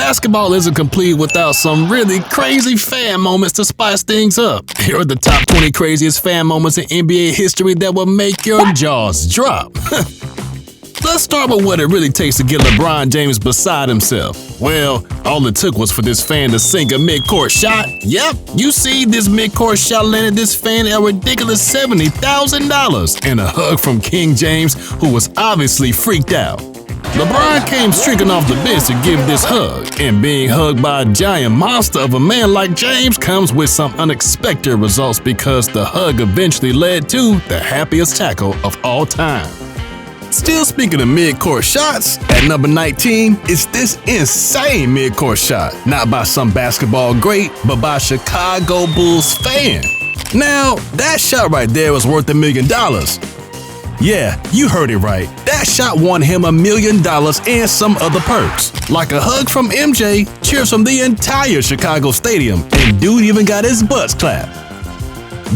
basketball isn't complete without some really crazy fan moments to spice things up. Here are the top 20 craziest fan moments in NBA history that will make your jaws drop. Let's start with what it really takes to get LeBron James beside himself. Well, all it took was for this fan to sink a mid-court shot. Yep, you see, this mid-court shot landed this fan a ridiculous $70,000 and a hug from King James, who was obviously freaked out. LeBron came streaking off the bench to give this hug, and being hugged by a giant monster of a man like James comes with some unexpected results because the hug eventually led to the happiest tackle of all time. Still speaking of mid-court shots, at number 19 is this insane mid-court shot, not by some basketball great, but by Chicago Bulls fan. Now, that shot right there was worth $1 million. Yeah, you heard it right. That shot won him $1 million and some other perks. Like a hug from MJ, cheers from the entire Chicago stadium, and dude even got his butts clapped.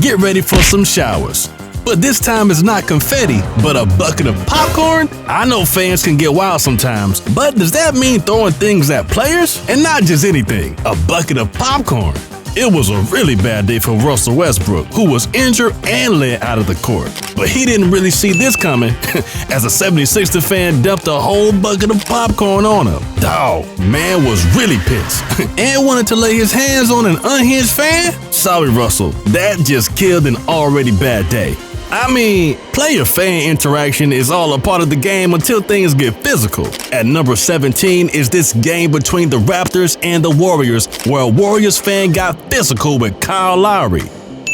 Get ready for some showers. But this time it's not confetti, but a bucket of popcorn? I know fans can get wild sometimes, but does that mean throwing things at players? And not just anything, a bucket of popcorn. It was a really bad day for Russell Westbrook, who was injured and led out of the court. But he didn't really see this coming, as a 76er fan dumped a whole bucket of popcorn on him. Dawg, man was really pissed, and wanted to lay his hands on an unhinged fan? Sorry, Russell, that just killed an already bad day. I mean, player-fan interaction is all a part of the game until things get physical. At number 17 is this game between the Raptors and the Warriors, where a Warriors fan got physical with Kyle Lowry.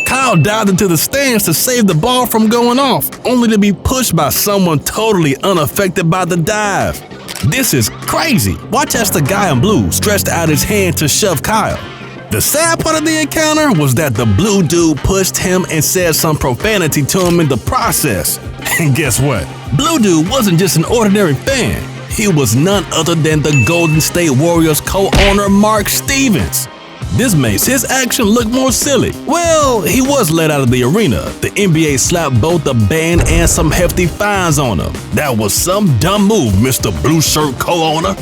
Kyle dived into the stands to save the ball from going off, only to be pushed by someone totally unaffected by the dive. This is crazy. Watch as the guy in blue stretched out his hand to shove Kyle. The sad part of the encounter was that the blue dude pushed him and said some profanity to him in the process. And guess what? Blue dude wasn't just an ordinary fan. He was none other than the Golden State Warriors co-owner Mark Stevens. This makes his action look more silly. Well, he was let out of the arena. The NBA slapped both a ban and some hefty fines on him. That was some dumb move, Mr. Blue Shirt co-owner.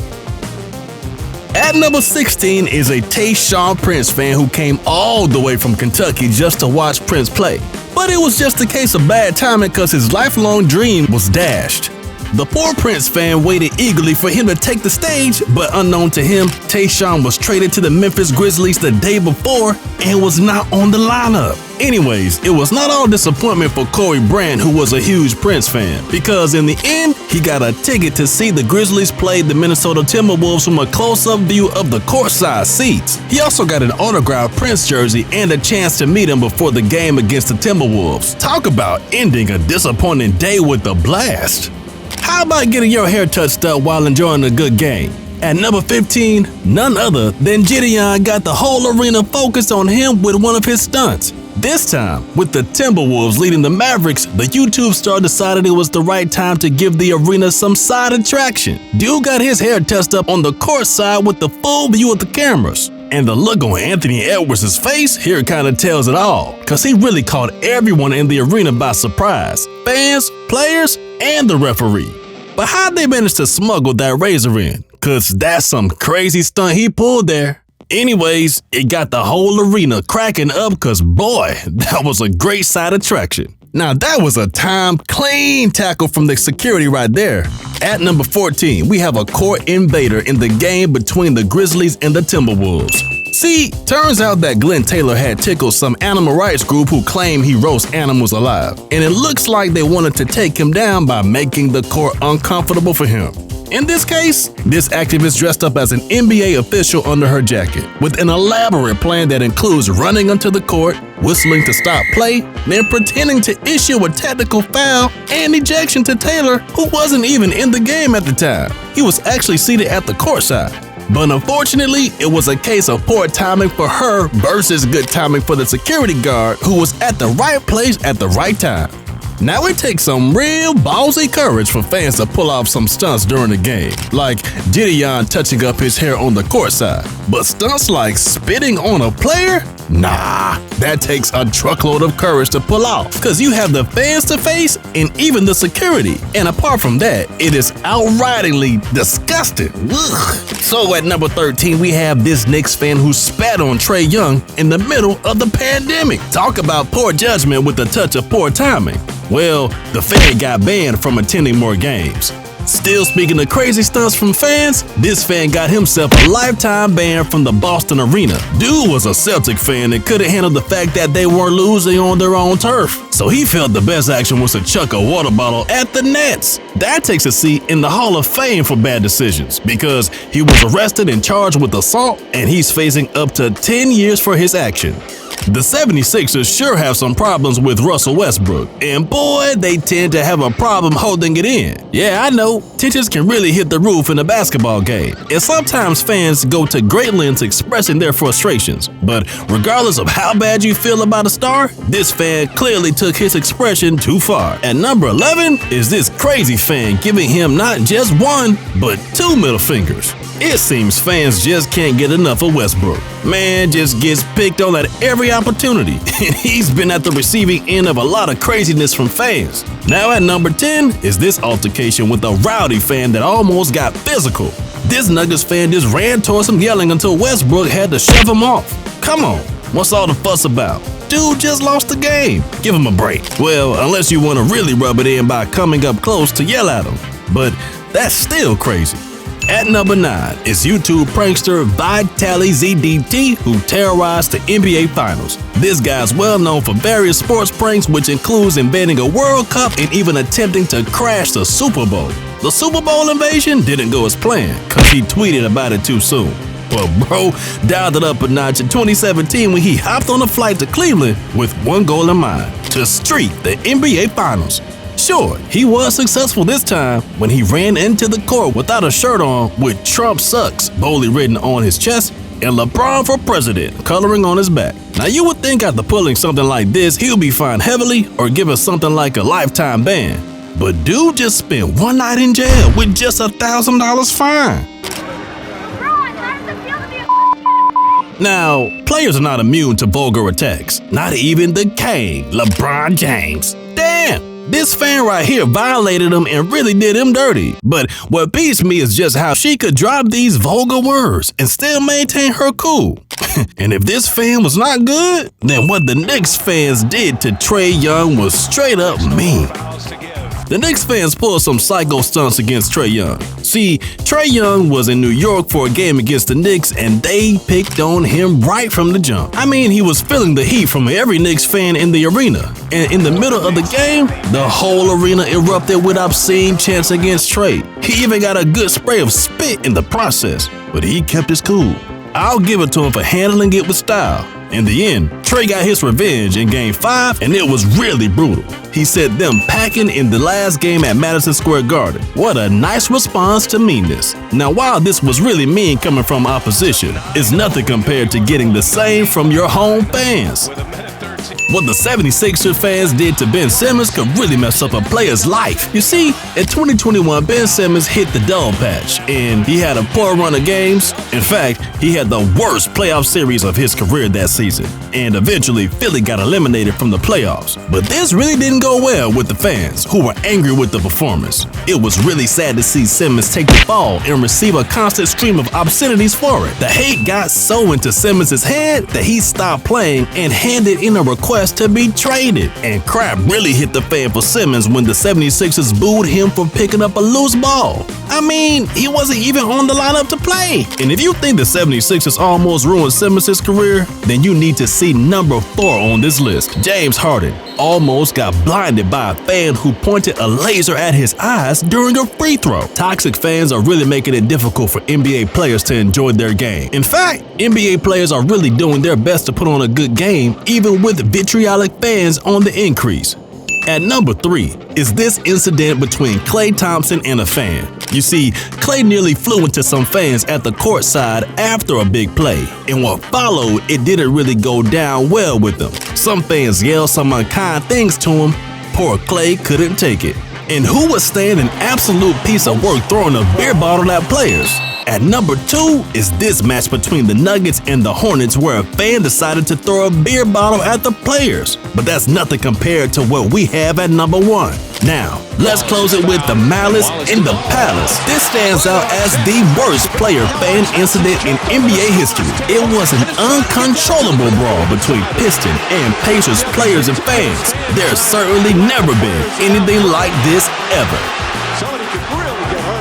At number 16 is a Tayshaun Prince fan who came all the way from Kentucky just to watch Prince play. But it was just a case of bad timing because his lifelong dream was dashed. The poor Prince fan waited eagerly for him to take the stage, but unknown to him, Tayshaun was traded to the Memphis Grizzlies the day before and was not on the lineup. Anyways, it was not all disappointment for Corey Brand, who was a huge Prince fan, because in the end, he got a ticket to see the Grizzlies play the Minnesota Timberwolves from a close-up view of the courtside seats. He also got an autographed Prince jersey and a chance to meet him before the game against the Timberwolves. Talk about ending a disappointing day with a blast. How about getting your hair touched up while enjoying a good game? At number 15, none other than Gideon got the whole arena focused on him with one of his stunts. This time, with the Timberwolves leading the Mavericks, the YouTube star decided it was the right time to give the arena some side attraction. Dude got his hair touched up on the court side with the full view of the cameras. And the look on Anthony Edwards' face here kinda tells it all, cause he really caught everyone in the arena by surprise. Fans, players, and the referee. But how'd they manage to smuggle that razor in? Cause that's some crazy stunt he pulled there. Anyways, it got the whole arena cracking up cause boy, that was a great side attraction. Now that was a timed, clean tackle from the security right there. At number 14, we have a court invader in the game between the Grizzlies and the Timberwolves. See, turns out that Glenn Taylor had tickled some animal rights group who claim he roasts animals alive, and it looks like they wanted to take him down by making the court uncomfortable for him. In this case, this activist dressed up as an NBA official under her jacket, with an elaborate plan that includes running onto the court, whistling to stop play, then pretending to issue a technical foul and ejection to Taylor, who wasn't even in the game at the time. He was actually seated at the courtside. But unfortunately, it was a case of poor timing for her versus good timing for the security guard, who was at the right place at the right time. Now it takes some real ballsy courage for fans to pull off some stunts during the game, like Gideon touching up his hair on the court side. But stunts like spitting on a player? Nah, that takes a truckload of courage to pull off, because you have the fans to face and even the security. And apart from that, it is outrightingly disgusting. Ugh. So at number 13, we have this Knicks fan who spat on Trae Young in the middle of the pandemic. Talk about poor judgment with a touch of poor timing. Well, the fan got banned from attending more games. Still speaking of crazy stunts from fans, this fan got himself a lifetime ban from the Boston Arena. Dude was a Celtic fan and couldn't handle the fact that they weren't losing on their own turf. So he felt the best action was to chuck a water bottle at the Nets. That takes a seat in the Hall of Fame for bad decisions, because he was arrested and charged with assault, and he's facing up to 10 years for his action. The 76ers sure have some problems with Russell Westbrook, and boy, they tend to have a problem holding it in. Yeah, I know, tensions can really hit the roof in a basketball game, and sometimes fans go to great lengths expressing their frustrations. But regardless of how bad you feel about a star, this fan clearly took his expression too far. At number 11 is this crazy fan giving him not just one, but two middle fingers. It seems fans just can't get enough of Westbrook. Man just gets picked on at every opportunity, and he's been at the receiving end of a lot of craziness from fans. Now at number 10 is this altercation with a rowdy fan that almost got physical. This Nuggets fan just ran towards him yelling until Westbrook had to shove him off. Come on, what's all the fuss about? Dude just lost the game. Give him a break. Well, unless you want to really rub it in by coming up close to yell at him. But that's still crazy. At number 9 is YouTube prankster VitaliZDT, who terrorized the NBA Finals. This guy's well known for various sports pranks, which includes invading a World Cup and even attempting to crash the Super Bowl. The Super Bowl invasion didn't go as planned, because he tweeted about it too soon. But bro dialed it up a notch in 2017 when he hopped on a flight to Cleveland with one goal in mind: to streak the NBA Finals. Sure, he was successful this time when he ran into the court without a shirt on with "Trump sucks" boldly written on his chest and "LeBron for president" coloring on his back. Now you would think after pulling something like this, he'll be fined heavily or given something like a lifetime ban. But dude just spent one night in jail with just $1,000 fine. Now, players are not immune to vulgar attacks. Not even the king, LeBron James. Damn! This fan right here violated him and really did him dirty. But what beats me is just how she could drop these vulgar words and still maintain her cool. And if this fan was not good, then what the Knicks fans did to Trae Young was straight up mean. The Knicks fans pulled some psycho stunts against Trae Young. See, Trae Young was in New York for a game against the Knicks, and they picked on him right from the jump. I mean, he was feeling the heat from every Knicks fan in the arena. And in the middle of the game, the whole arena erupted with obscene chants against Trae. He even got a good spray of spit in the process, but he kept his cool. I'll give it to him for handling it with style. In the end, Trae got his revenge in Game 5, and it was really brutal. He sent them packing in the last game at Madison Square Garden. What a nice response to meanness. Now, while this was really mean coming from opposition, it's nothing compared to getting the same from your home fans. What the 76ers fans did to Ben Simmons could really mess up a player's life. You see, in 2021, Ben Simmons hit the dog patch, and he had a poor run of games. In fact, he had the worst playoff series of his career that season, and eventually Philly got eliminated from the playoffs. But this really didn't go well with the fans, who were angry with the performance. It was really sad to see Simmons take the fall and receive a constant stream of obscenities for it. The hate got so into Simmons' head that he stopped playing and handed in a request to be traded. And crap really hit the fan for Simmons when the 76ers booed him for picking up a loose ball. I mean, he wasn't even on the lineup to play. And if you think the 76ers almost ruined Simmons' career, then you need to see number 4 on this list. James Harden almost got blinded by a fan who pointed a laser at his eyes during a free throw. Toxic fans are really making it difficult for NBA players to enjoy their game. In fact, NBA players are really doing their best to put on a good game, even with vitriolic fans on the increase. At number 3 is this incident between Klay Thompson and a fan. You see, Klay nearly flew into some fans at the courtside after a big play, and what followed, it didn't really go down well with them. Some fans yelled some unkind things to him. Poor Klay couldn't take it. And who would stand an absolute piece of work throwing a beer bottle at players? At number 2 is this match between the Nuggets and the Hornets, where a fan decided to throw a beer bottle at the players. But that's nothing compared to what we have at number 1. Now, let's close it with the Malice in the Palace. This stands out as the worst player-fan incident in NBA history. It was an uncontrollable brawl between Piston and Pacers players and fans. There's certainly never been anything like this ever.